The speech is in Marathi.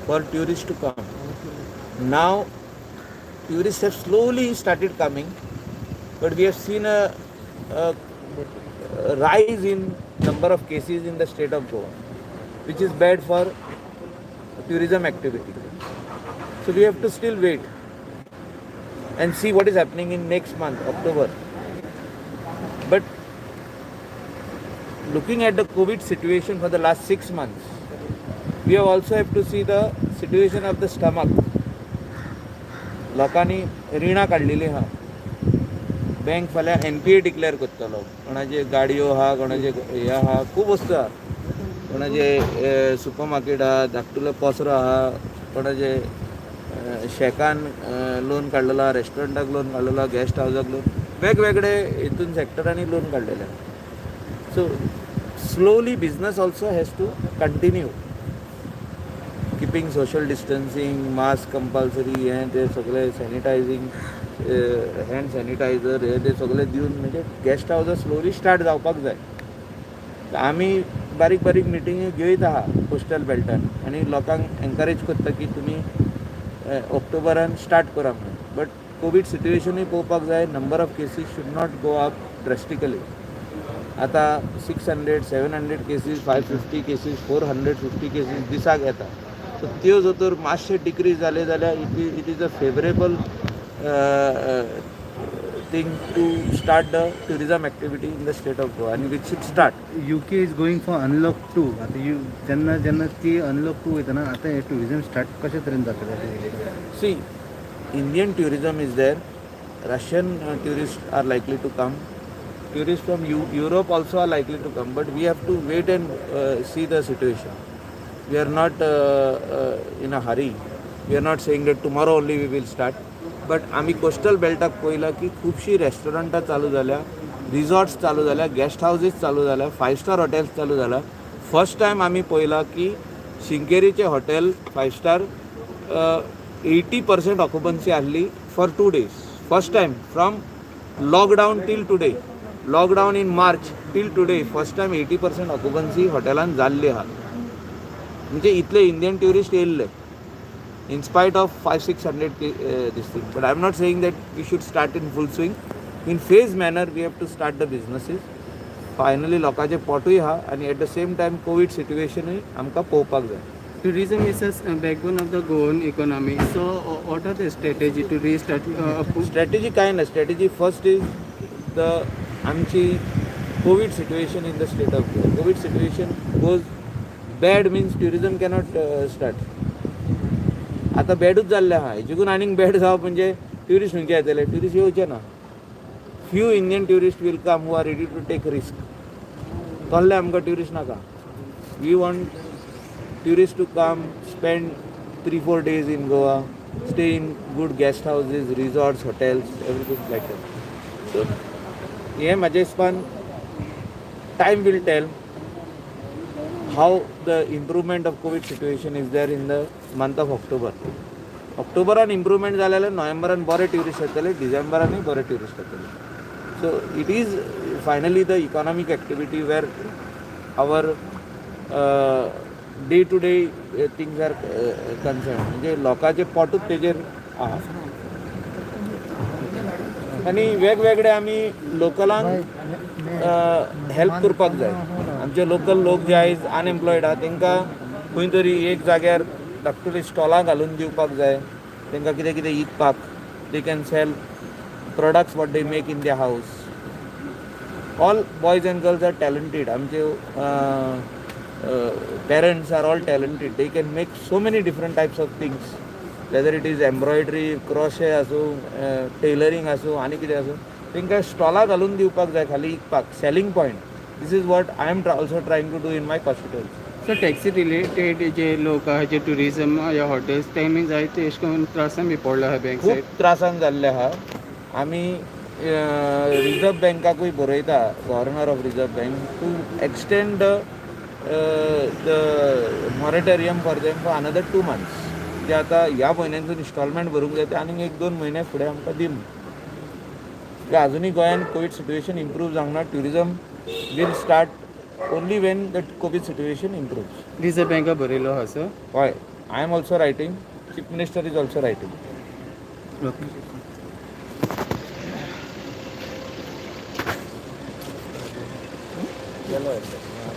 for tourists to come. Now tourists have slowly started coming, but we have seen a rise in number of cases in the state of Goa, which is bad for tourism activity. So we have to still wait and see what is happening in next month, October. But looking at the COVID situation for the last 6 months, we have also have to see the situation of the stomach. लोकांनी रिणां काडलेलीं आहा. बँक फाल्यां NPA डिक्लेअर करतलो. कोणाचे गाडयो आहा, कोणाचे हे आहा, खूब वस्तू आहा. कोणाचे सुपर मार्केट आहा, धाकटुलो पसरो आहा, कोणाचे शेकान लोन काडलेलो आहा, रेस्टॉरंटाक लोन काडलेलो आहा, गेस्ट हावजाक लोन, वेगवेगळे हितून सेक्टरांनी लोन काडलेले आहा. So slowly business also has to continue, keeping social distancing, mask compulsory, and ते सगळे सॅनिटायझिंग, हँड सॅनिटायझर हे ते सगळे दिवन म्हणजे गेस्ट हावज स्लोली स्टार्ट जावपाक जाय. आमी बारीक बारीक मिटिंगी घेयत आहा कोस्टल बेल्टान आनी लोकांक एनकरेज करता की तुमी ऑक्टोबरान स्टार्ट करा म्हणून. बट कोवीड सिट्युएशनूय पळोवपाक जाय. Number of cases should not go up drastically. आता 600, 700 केसीस, 550 केसीस, 450 केसीस दिसाक येता. सो त्यो जर तर मातशे डिक्रीज जाले जाल्यार it is a favourable thing to start the tourism activity in the state of Goa आनी which should start. UK is going for unlock 2. आता जेन्ना जेन्ना ती अनलॉक 2 वयतना आता हे टुरिजम स्टार्ट कशा तरेन जातलें? See, Indian tourism is there. Russian tourists are likely to come. Tourists from Europe also are likely to come, but we have to wait and see the situation. We are not in a hurry. We are not saying that tomorrow only we will start. But आम्ही कोस्टल बेल्टाक पळयलां की खुबशीं रेस्टॉरंटां चालू जाल्या, रिसॉर्ट्स चालू जाल्या, गेस्ट हावजीस चालू जाल्या, 5 स्टार हॉटेल्स चालू जाल्या. फर्स्ट टायम आम्ही पळयलां की शिंकेरीचे हॉटेल 5 स्टार 80% ऑक्युपन्सी आसली for 2 days. First time from lockdown till today, lockdown in March till today, first time 80% occupancy हॉटेलान जाल्ली आहा. म्हणजे इतले इंडियन ट्युरिस्ट येयल्ले in spite of 500-600 this thing. But I am not saying that we should start in full swing. In phase manner we have to start the businesses. Finally लोकांचे पोटूय आहा आणि at the same time COVID situation आमकां पळोवपाक जाय. Tourism is a backbone of the Goan economy. So, what are the strategy to restart? Strategy काय ना, strategy first is the आमची COVID situation in the state of Goa. COVID situation goes bad means tourism cannot start. आता बॅडूच जाल्ले आहा. हेतून आनीक बॅड जावप म्हणजे ट्युरिस्ट खंयचे येतले? ट्युरिस्ट येवचे ना. Few Indian tourist will come who are ready to take risk. तसले आमकां ट्युरिस्ट नाका. We want tourist to come, spend 3-4 days in Goa, stay in good guest houses, resorts, hotels, everything like that. So हे म्हाजे हिसपान time will tell how the improvement of COVID situation is there in the month of October. ऑक्टोबरान इम्प्रुवमेंट जालें जाल्यार नोव्हेंबरान बरे ट्युरिस्ट येतले, डिसेंबरानूय बरे ट्युरिस्ट येतले. So it is finally the economic activity where our day to day things are concern. म्हणजे लोकांचे पोटूच तेजेर आहा. आनी वेगवेगळे आमी लोकलांक हेल्प करपाक जाय. आमचे लोकल लोक जे आयज अनएम्प्लॉयड आहा तांकां खंय तरी एक जाग्यार धाकटुली स्टॉलां घालून दिवपाक जाय. तांकां कितें कितें विकपाक, they can sell products what they make in their house. All boys and girls are talented. आमचे parents are all talented. They can make so many different types of things, whether it is embroidery, crochet आसूं, टेलरिंग आसूं, आनी कितें आसूं. तांकां स्टॉलां घालून दिवपाक जाय खाली विकपाक. Selling point. This is what I am also trying to do in my hospitals. So, taxi related जे लोक आहा जे टुरिजम या हॉटेल्स तेमी जायते अशें करून त्रासान बी पडला आहा बँक खूब सायड. त्रासान जाल्ले आहा. आमी रिजर्व बँकाकूय बरयता, governor of reserve bank, to extend the moratorium for them for another 2 months. जे आतां ह्या म्हयन्यांचो इन्स्टॉलमेंट भरूंक जाय ते आनीक 1-2 म्हयने फुडें आमकां दी. अजुनूय गोंयांत कोवीड सिट्युएशन इम्प्रूव जावंक ना. Tourism will start only when the COVID situation improves. Reserve बँका बरयलो आहा सर. हय, I am also writing. Chief Minister is also writing. Okay Yellow.